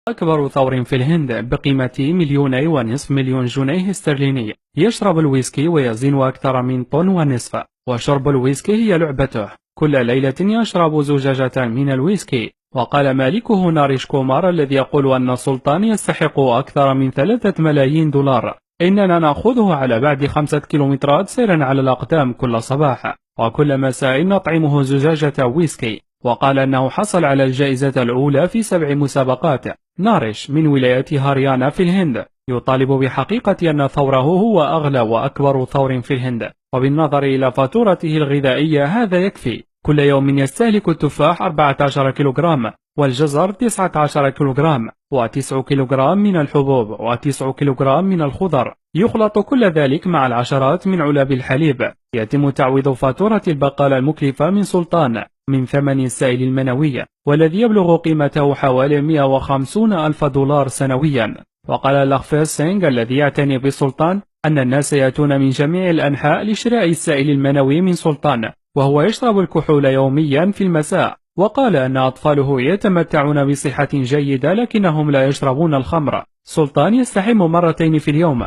أكبر ثور في الهند بقيمة 2.5 مليون جنيه استرليني يشرب الويسكي ويزن أكثر من طن ونصف، وشرب الويسكي هي لعبته. كل ليلة يشرب زجاجة من الويسكي. وقال مالكه ناريش كومار الذي يقول أن السلطان يستحق أكثر من 3 ملايين دولار: إننا نأخذه على بعد 5 كيلومترات سيرا على الأقدام كل صباح، وكل مساء نطعمه زجاجة ويسكي. وقال أنه حصل على الجائزة الأولى في 7 مسابقات. ناريش من ولاية هاريانا في الهند يطالب بحقيقة أن ثوره هو أغلى وأكبر ثور في الهند، وبالنظر إلى فاتورته الغذائية هذا يكفي. كل يوم يستهلك التفاح 14 كيلوغرام، والجزر 19 كيلوغرام، و9 كيلوغرام من الحبوب، و9 كيلوغرام من الخضر. يخلط كل ذلك مع العشرات من علب الحليب. يتم تعويض فاتورة البقالة المكلفة من سلطان من ثمن السائل المنوي، والذي يبلغ قيمته حوالي 150 ألف دولار سنويا. وقال لخفير سينغ الذي يعتني بالسلطان أن الناس يأتون من جميع الأنحاء لشراء السائل المنوي من سلطان، وهو يشرب الكحول يوميا في المساء. وقال أن أطفاله يتمتعون بصحة جيدة لكنهم لا يشربون الخمر. سلطان يستحم مرتين في اليوم،